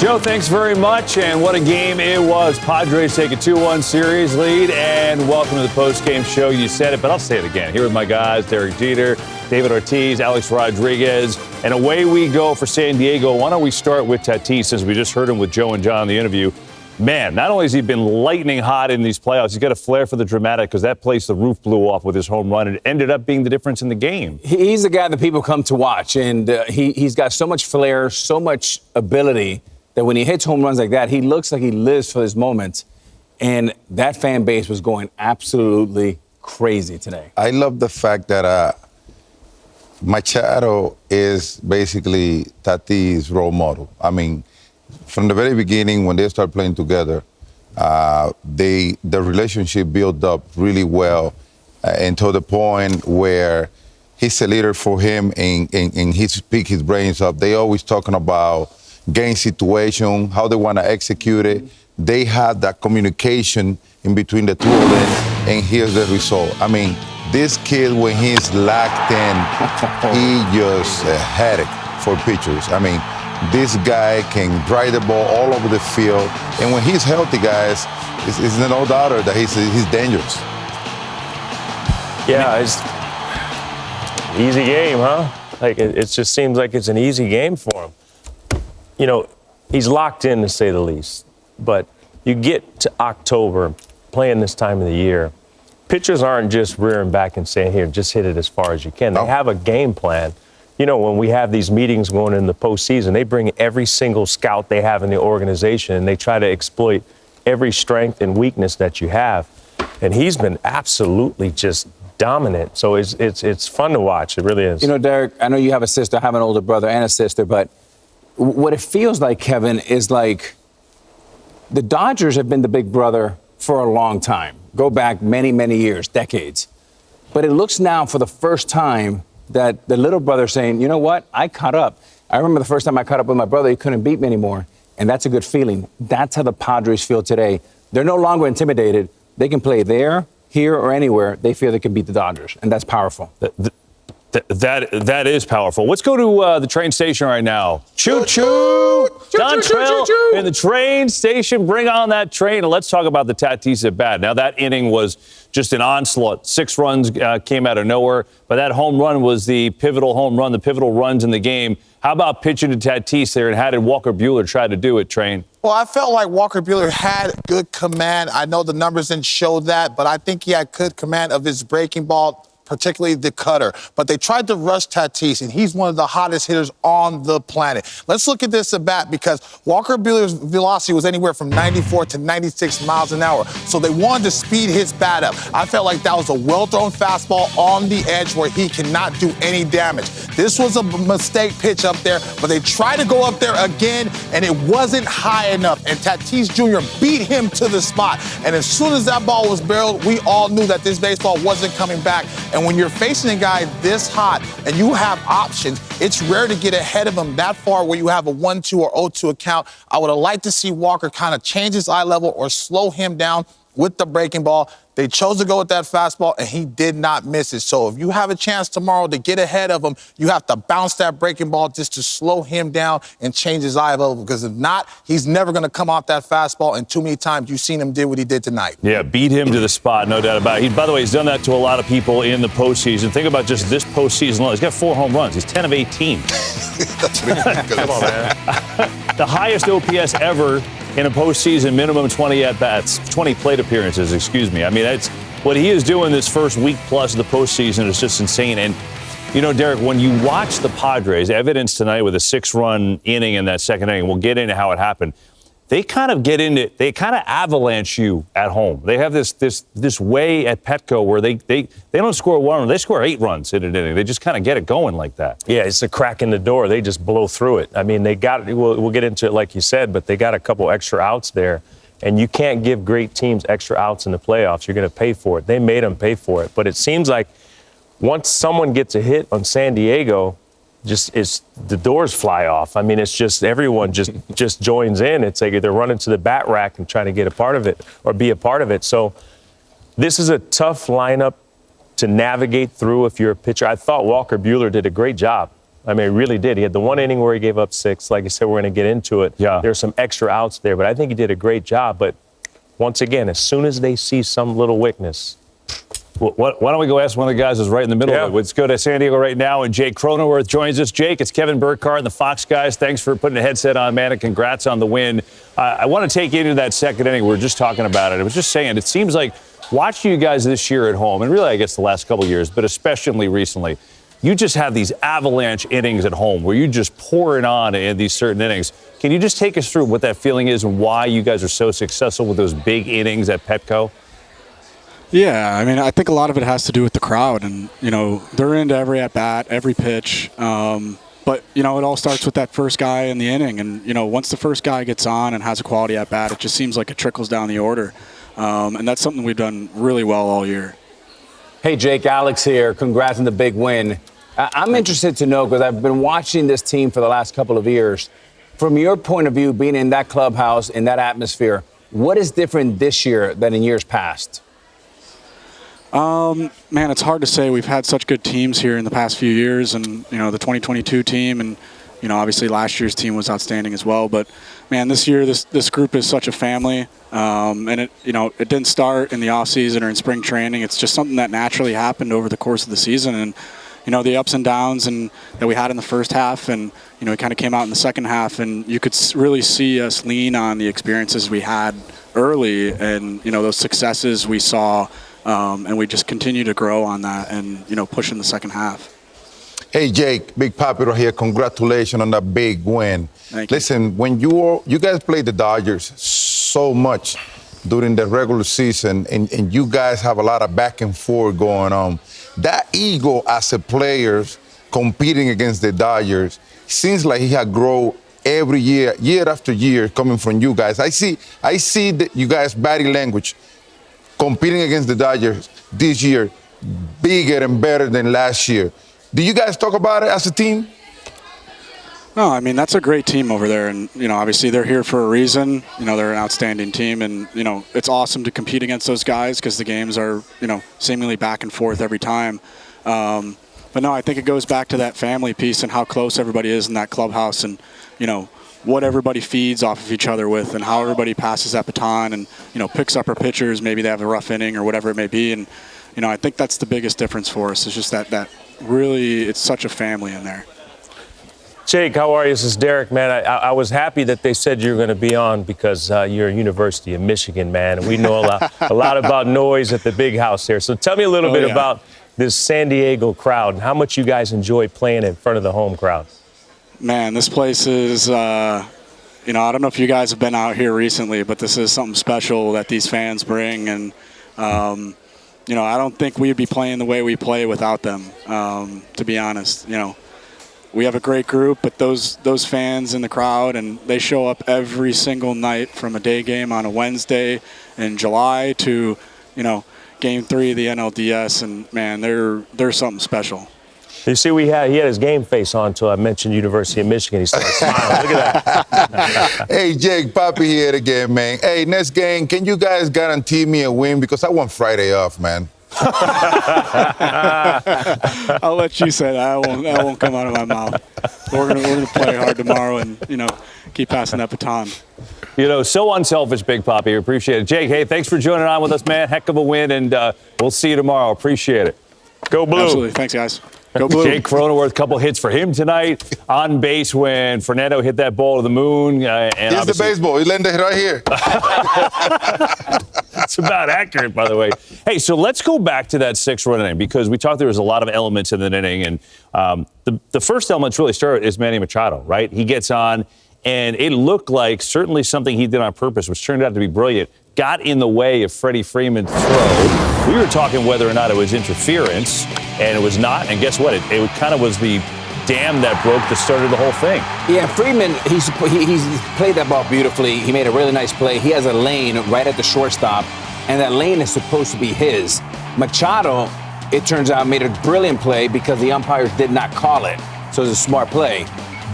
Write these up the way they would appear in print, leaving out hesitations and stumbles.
Joe, thanks very much. And what a game it was. Padres take a 2-1 series lead. And welcome to the post-game show. You said it, but I'll say it again. Here with my guys, Derek Jeter, David Ortiz, Alex Rodriguez. And away we go for San Diego. Why don't we start with Tatis, since we just heard him with Joe and John in the interview. Man, not only has he been lightning hot in these playoffs, he's got a flair for the dramatic, because that place, the roof blew off with his home run. And it ended up being the difference in the game. He's the guy that people come to watch. And he's got so much flair, so much ability, that when he hits home runs like that, he looks like he lives for this moment. And that fan base was going absolutely crazy today. I love the fact that Machado is basically Tatis' role model. I mean, from the very beginning, when they start playing together, the relationship built up really well, and to the point where he's a leader for him, and he speaks his brains up. They always talking about game situation, how they want to execute it. They had that communication in between the two of them, and here's the result. I mean, this kid, when he's locked in, he just a headache for pitchers. I mean, this guy can drive the ball all over the field, and when he's healthy, guys, it's no doubt that he's dangerous. Yeah, it's easy game, huh? Like it just seems like it's an easy game for him. You know, he's locked in, to say the least. But you get to October, playing this time of the year, pitchers aren't just rearing back and saying, here, just hit it as far as you can. They have a game plan. You know, when we have these meetings going in the postseason, they bring every single scout they have in the organization, and they try to exploit every strength and weakness that you have. And he's been absolutely just dominant. So it's fun to watch. It really is. You know, Derek, I know you have a sister. I have an older brother and a sister, but what it feels like, Kevin, is like the Dodgers have been the big brother for a long time. Go back many, many years, decades. But it looks now for the first time that the little brother's saying, you know what, I caught up. I remember the first time I caught up with my brother, he couldn't beat me anymore. And that's a good feeling. That's how the Padres feel today. They're no longer intimidated. They can play there, here, or anywhere. They feel they can beat the Dodgers, and that's powerful. That is powerful. Let's go to the train station right now. Choo-choo! Don Trail in the train station. Bring on that train, and let's talk about the Tatis at bat. Now, that inning was just an onslaught. 6 runs came out of nowhere, but that home run was the pivotal home run, the pivotal runs in the game. How about pitching to Tatis there, and how did Walker Buehler try to do it, Train? Well, I felt like Walker Buehler had good command. I know the numbers didn't show that, but I think he had good command of his breaking ball, particularly the cutter. But they tried to rush Tatis, and he's one of the hottest hitters on the planet. Let's look at this at bat, because Walker Buehler's velocity was anywhere from 94 to 96 miles an hour. So they wanted to speed his bat up. I felt like that was a well-thrown fastball on the edge where he cannot do any damage. This was a mistake pitch up there, but they tried to go up there again, and it wasn't high enough. And Tatis Jr. beat him to the spot. And as soon as that ball was barreled, we all knew that this baseball wasn't coming back. And when you're facing a guy this hot and you have options, it's rare to get ahead of him that far where you have a 1-2 or 0-2 account. I would have liked to see Walker kind of change his eye level or slow him down with the breaking ball. They chose to go with that fastball, and he did not miss it. So if you have a chance tomorrow to get ahead of him, you have to bounce that breaking ball just to slow him down and change his eye level, because if not, he's never going to come off that fastball, and too many times you've seen him do what he did tonight. Yeah, beat him to the spot, no doubt about it. By the way, he's done that to a lot of people in the postseason. Think about just this postseason alone. He's got 4 home runs. He's 10 of 18. Come on, man. The highest OPS ever in a postseason, minimum 20 at-bats, 20 plate appearances, excuse me. I mean, that's what he is doing this first week plus of the postseason is just insane. And, you know, Derek, when you watch the Padres, evidence tonight with a 6-run inning in that second inning, we'll get into how it happened. They kind of avalanche you at home. They have this way at Petco where they don't score 1 run, they score 8 runs in an inning. They just kind of get it going like that. Yeah, it's a crack in the door. They just blow through it. I mean, we'll get into it like you said, but they got a couple extra outs there. And you can't give great teams extra outs in the playoffs. You're going to pay for it. They made them pay for it. But it seems like once someone gets a hit on San Diego, the doors fly off. I mean, it's just everyone just joins in. It's like they're running to the bat rack and trying to get a part of it or be a part of it. So this is a tough lineup to navigate through if you're a pitcher. I thought Walker Buehler did a great job. I mean, he really did. He had the one inning where he gave up 6. Like I said, we're going to get into it. Yeah. There's some extra outs there, but I think he did a great job. But once again, as soon as they see some little weakness. Well, why don't we go ask one of the guys who's right in the middle of it? Let's go to San Diego right now, and Jake Croner joins us. Jake, it's Kevin Burkhardt and the Fox guys. Thanks for putting a headset on, man, and congrats on the win. I want to take you into that second inning. We were just talking about it. I was just saying, it seems like watching you guys this year at home, and really I guess the last couple of years, but especially recently, you just have these avalanche innings at home where you just pour it on in these certain innings. Can you just take us through what that feeling is and why you guys are so successful with those big innings at Petco? Yeah, I mean, I think a lot of it has to do with the crowd, and they're into every at bat, every pitch. But it all starts with that first guy in the inning, and once the first guy gets on and has a quality at bat, it just seems like it trickles down the order, and that's something we've done really well all year. Hey, Jake, Alex here. Congrats on the big win. I'm interested to know, because I've been watching this team for the last couple of years. From your point of view, being in that clubhouse, in that atmosphere, what is different this year than in years past? Man, it's hard to say. We've had such good teams here in the past few years, and the 2022 team, and obviously last year's team was outstanding as well. But man, this year this group is such a family, and it didn't start in the off season or in spring training. It's just something that naturally happened over the course of the season, and the ups and downs that we had in the first half, and it kind of came out in the second half, and you could really see us lean on the experiences we had early, and those successes we saw. And we just continue to grow on that and, push in the second half. Hey, Jake, Big Papi right here. Congratulations on that big win. Thank you. Listen, when you guys played the Dodgers so much during the regular season, and you guys have a lot of back and forth going on, that ego as a player competing against the Dodgers seems like he had grown every year, year after year, coming from you guys. I see that you guys' body language competing against the Dodgers this year, bigger and better than last year. Do you guys talk about it as a team? No, I mean, that's a great team over there. And, obviously they're here for a reason. They're an outstanding team. And, it's awesome to compete against those guys because the games are, seemingly back and forth every time. But no, I think it goes back to that family piece and how close everybody is in that clubhouse and, what everybody feeds off of each other with and how everybody passes that baton and, picks up our pitchers. Maybe they have a rough inning or whatever it may be. And, I think that's the biggest difference for us. It's just that really, it's such a family in there. Jake, how are you? This is Derek, man. I was happy that they said you were going to be on because you're a University of Michigan, man. And we know a lot about noise at the big house there. So tell me a little bit about this San Diego crowd and how much you guys enjoy playing in front of the home crowd. Man, this place is, I don't know if you guys have been out here recently, but this is something special that these fans bring. And, I don't think we'd be playing the way we play without them, to be honest. We have a great group, but those fans in the crowd, and they show up every single night from a day game on a Wednesday in July to, Game 3 of the NLDS. And, man, they're something special. You see, he had his game face on until I mentioned University of Michigan. He started smiling. Look at that. Hey, Jake, Papi here again, man. Hey, next game, can you guys guarantee me a win? Because I want Friday off, man. I'll let you say that. That won't come out of my mouth. We're gonna play hard tomorrow and, keep passing that baton. So unselfish, Big Papi. Appreciate it. Jake, hey, thanks for joining on with us, man. Heck of a win, and we'll see you tomorrow. Appreciate it. Go Blue. Absolutely. Thanks, guys. Go Blue. Jake Croner worth a couple hits for him tonight. On base when Fernando hit that ball to the moon. Here's the baseball. He landed right here. That's about accurate, by the way. Hey, so let's go back to that 6-run inning because we talked there was a lot of elements in that inning. And the first element really started is Manny Machado, right? He gets on, and it looked like certainly something he did on purpose, which turned out to be brilliant, got in the way of Freddie Freeman's throw. We were talking whether or not it was interference, and it was not. And guess what? It kind of was the dam that broke that started the whole thing. Yeah, Freeman, he's played that ball beautifully. He made a really nice play. He has a lane right at the shortstop, and that lane is supposed to be his. Machado, it turns out, made a brilliant play because the umpires did not call it. So it was a smart play.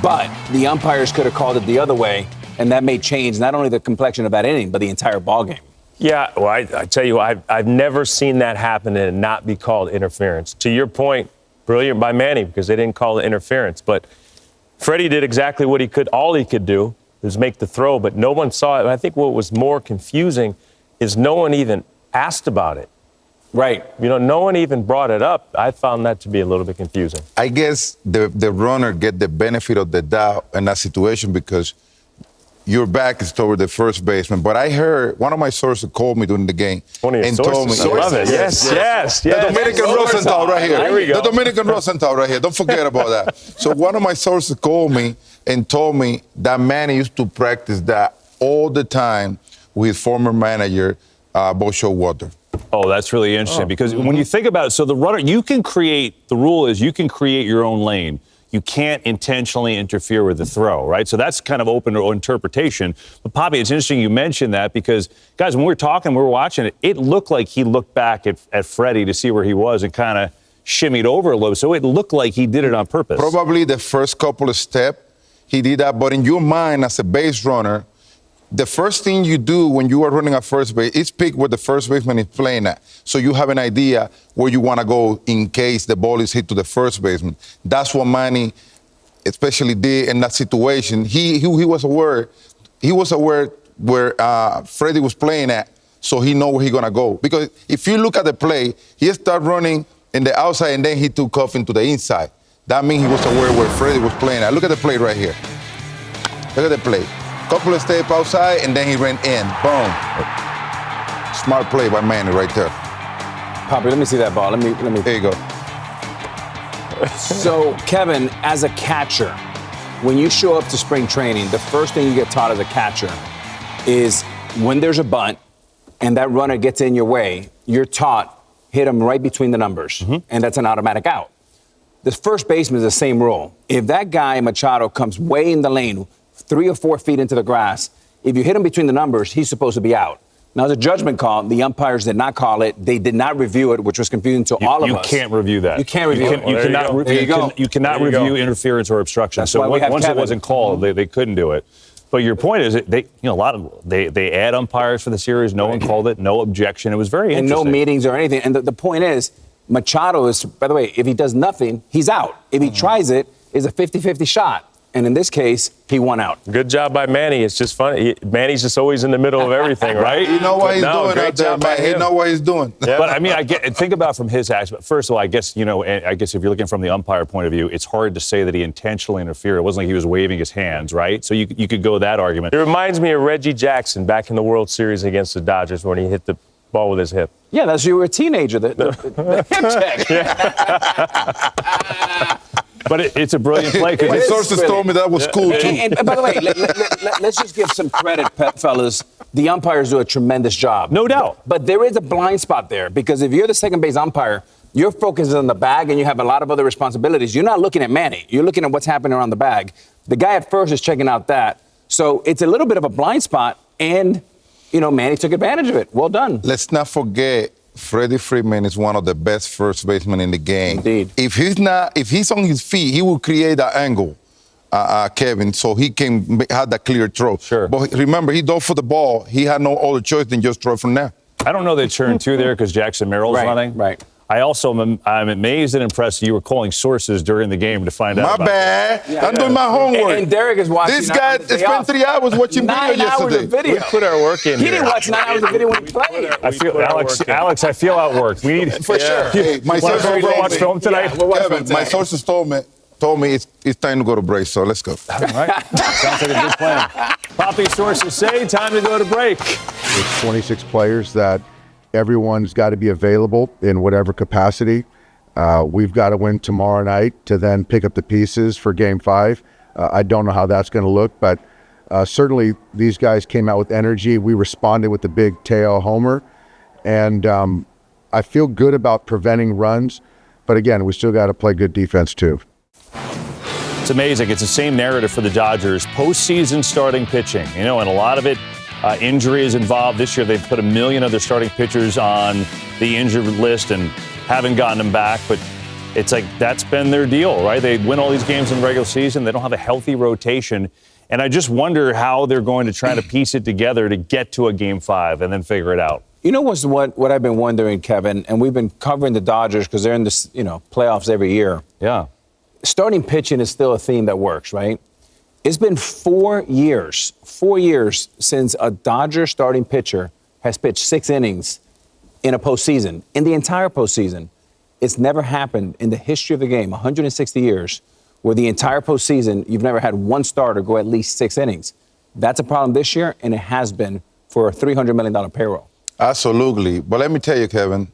But the umpires could have called it the other way, and that may change not only the complexion of that inning, but the entire ballgame. Yeah, well, I tell you, I've never seen that happen and not be called interference. To your point, Brilliant by Manny because they didn't call it interference. But Freddie did exactly what he could. All he could do was make the throw, but no one saw it. And I think what was more confusing is no one even asked about it. Right. You know, no one even brought it up. I found that to be a little bit confusing. I guess the runner get the benefit of the doubt in that situation because your back is toward the first baseman. But I heard one of my sources called me during the game and told me, I love it. Yes. The Dominican Rosenthal right here. There we go. The Dominican Rosenthal right here. Don't forget about that. So one of my sources called me and told me that Manny used to practice that all the time with his former manager, Bo Showalter. Oh, that's really interesting because when you think about it, so the runner, the rule is you can create your own lane. You can't intentionally interfere with the throw, right? So that's kind of open to interpretation. But, Poppy, it's interesting you mentioned that because, guys, when we were watching it, it looked like he looked back at Freddie to see where he was and kind of shimmied over a little. So it looked like he did it on purpose. Probably the first couple of steps, he did that. But in your mind, as a base runner, the first thing you do when you are running at first base is pick where the first baseman is playing at. So you have an idea where you want to go in case the ball is hit to the first baseman. That's what Manny especially did in that situation. He was aware. He was aware where Freddie was playing at, so he know where he's going to go. Because if you look at the play, he started running in the outside and then he took off into the inside. That means he was aware where Freddie was playing at. Look at the play right here. Look at the play. Couple of steps outside, and then he ran in. Boom. Smart play by Manny right there. Poppy, let me see that ball. Let me. There you go. So, Kevin, as a catcher, when you show up to spring training, the first thing you get taught as a catcher is when there's a bunt and that runner gets in your way, you're taught hit him right between the numbers, and that's an automatic out. The first baseman is the same rule. If that guy, Machado, comes way in the lane, 3 or 4 feet into the grass, if you hit him between the numbers, he's supposed to be out. Now, it's a judgment call. The umpires did not call it. They did not review it, which was confusing to all of us. You can't review that. You can't review it. You cannot review interference or obstruction. That's so why we have once Kevin. it wasn't called, they couldn't do it. But your point is, they add umpires for the series. No one called it. No objection. It was very interesting. And no meetings or anything. And the point is, Machado is, by the way, if he does nothing, he's out. If he tries it, it's a 50-50 shot. And in this case, he won out. Good job by Manny. It's just funny. Manny's just always in the middle of everything, right? You know what he's doing out there, man. He know what he's doing. Yeah. But I mean, think about from his aspect. First of all, I guess if you're looking from the umpire point of view, it's hard to say that he intentionally interfered. It wasn't like he was waving his hands, right? So you could go that argument. It reminds me of Reggie Jackson back in the World Series against the Dodgers when he hit the ball with his hip. Yeah, that's you were a teenager. The hip check. But it's a brilliant play. My sources told me that was cool, too. And by the way, let's just give some credit, fellas. The umpires do a tremendous job. No doubt. But there is a blind spot there because if you're the second base umpire, your focus is on the bag and you have a lot of other responsibilities. You're not looking at Manny. You're looking at what's happening around the bag. The guy at first is checking out that. So it's a little bit of a blind spot, and, Manny took advantage of it. Well done. Let's not forget, Freddie Freeman is one of the best first basemen in the game. Indeed. If he's on his feet, he will create that angle, Kevin, so he can have that clear throw. Sure. But remember, he dove for the ball. He had no other choice than just throw from there. I don't know they turned 2 there because Jackson Merrill's running. Right. I also I'm amazed and impressed you were calling sources during the game to find out. My bad. I'm doing my homework. And Derek is watching. This guy spent 3 hours watching video 9 hours yesterday. of video. We put our work in. He didn't watch 9 hours of video when he played. I feel Alex. I feel outworked. We need For sure. Hey, my Want to sources go told watch me- film tonight? Yeah, we'll watch film Kevin, my tonight. sources told me it's time to go to break, so let's go. All right. Sounds like a good plan. Poppy sources say time to go to break. There's 26 players that everyone's got to be available in whatever capacity. We've got to win tomorrow night to then pick up the pieces for Game 5. I don't know how that's going to look, but certainly these guys came out with energy. We responded with the big Teo homer, and I feel good about preventing runs. But again, we still got to play good defense too. It's amazing. It's the same narrative for the Dodgers. Postseason starting pitching, and a lot of it, injury is involved. This year they've put 1 million of their starting pitchers on the injured list and haven't gotten them back. But it's like that's been their deal, right? They win all these games in the regular season. They don't have a healthy rotation. And I just wonder how they're going to try to piece it together to get to a Game 5 and then figure it out. You know what I've been wondering, Kevin, and we've been covering the Dodgers because they're in this, playoffs every year. Yeah. Starting pitching is still a theme that works, right? It's been 4 years since a Dodger starting pitcher has pitched 6 innings in a postseason, in the entire postseason. It's never happened in the history of the game, 160 years, where the entire postseason, you've never had one starter go at least 6 innings. That's a problem this year, and it has been for a $300 million payroll. Absolutely. But let me tell you, Kevin,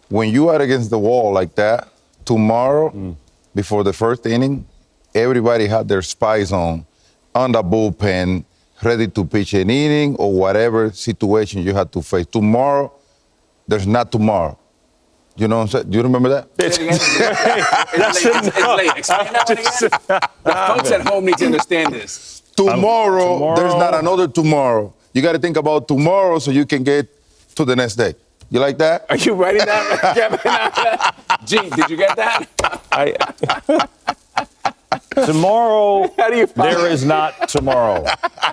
when you are against the wall like that, tomorrow, before the first inning, everybody had their spies on the bullpen, ready to pitch an inning or whatever situation you had to face. Tomorrow, there's not tomorrow. You know what I'm saying? Do you remember that? It's late. Explain that one again. The folks at home need to understand this. Tomorrow, there's not another tomorrow. You got to think about tomorrow so you can get to the next day. You like that? Are you writing that, Kevin? Gee, did you get that? Tomorrow, there is not tomorrow.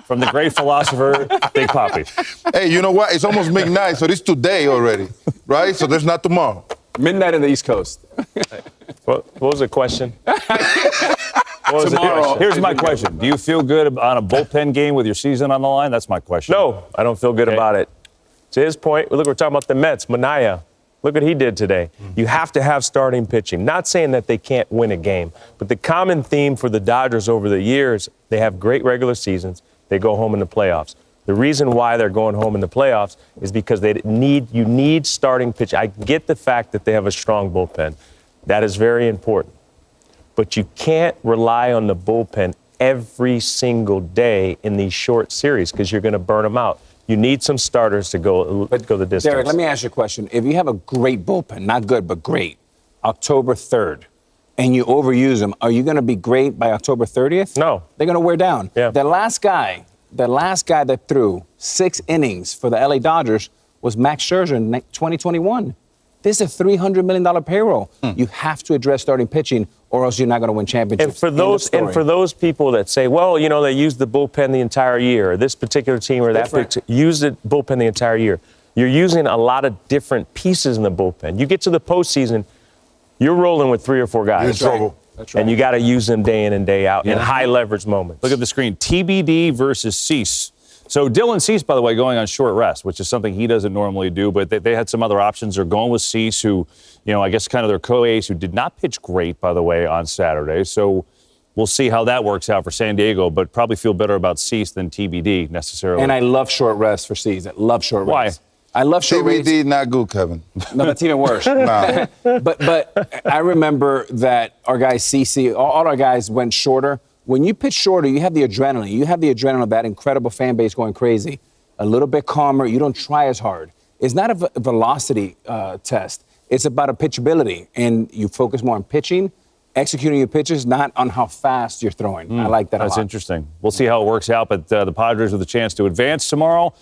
From the great philosopher, Big Papi. Hey, you know what? It's almost midnight, so it's today already, right? So there's not tomorrow. Midnight on the East Coast. What was the question? Tomorrow. Here's my question. Do you feel good on a bullpen game with your season on the line? That's my question. No, I don't feel good about it. To his point, look, we're talking about the Mets, Mania. Look what he did today. You have to have starting pitching. Not saying that they can't win a game, but the common theme for the Dodgers over the years, they have great regular seasons. They go home in the playoffs. The reason why they're going home in the playoffs is because you need starting pitching. I get the fact that they have a strong bullpen. That is very important. But you can't rely on the bullpen every single day in these short series because you're going to burn them out. You need some starters to go the distance. Derek, let me ask you a question. If you have a great bullpen, not good, but great, October 3rd, and you overuse them, are you going to be great by October 30th? No. They're going to wear down. Yeah. The last guy that threw 6 innings for the LA Dodgers was Max Scherzer in 2021. This is a $300 million payroll. You have to address starting pitching, or else you're not going to win championships. And for those people that say, well, they used the bullpen the entire year, or this particular team or that used the bullpen the entire year, you're using a lot of different pieces in the bullpen. You get to the postseason, you're rolling with 3 or 4 guys. You're in trouble. That's right. And you got to use them day in and day out in high leverage moments. Look at the screen. TBD versus Cease. So Dylan Cease, by the way, going on short rest, which is something he doesn't normally do, but they had some other options. They're going with Cease, who, I guess kind of their co-ace, who did not pitch great, by the way, on Saturday. So we'll see how that works out for San Diego, but probably feel better about Cease than TBD necessarily. And I love short rest for Cease. I love short rest. Why? I love short rest. TBD, not good, Kevin. No, that's even worse. Nah. But I remember that our guy CC, all our guys went shorter. When you pitch shorter, you have the adrenaline. You have the adrenaline of that incredible fan base going crazy. A little bit calmer. You don't try as hard. It's not a velocity test. It's about a pitchability. And you focus more on pitching, executing your pitches, not on how fast you're throwing. I like that a lot. That's interesting. We'll see how it works out, but the Padres with a chance to advance tomorrow.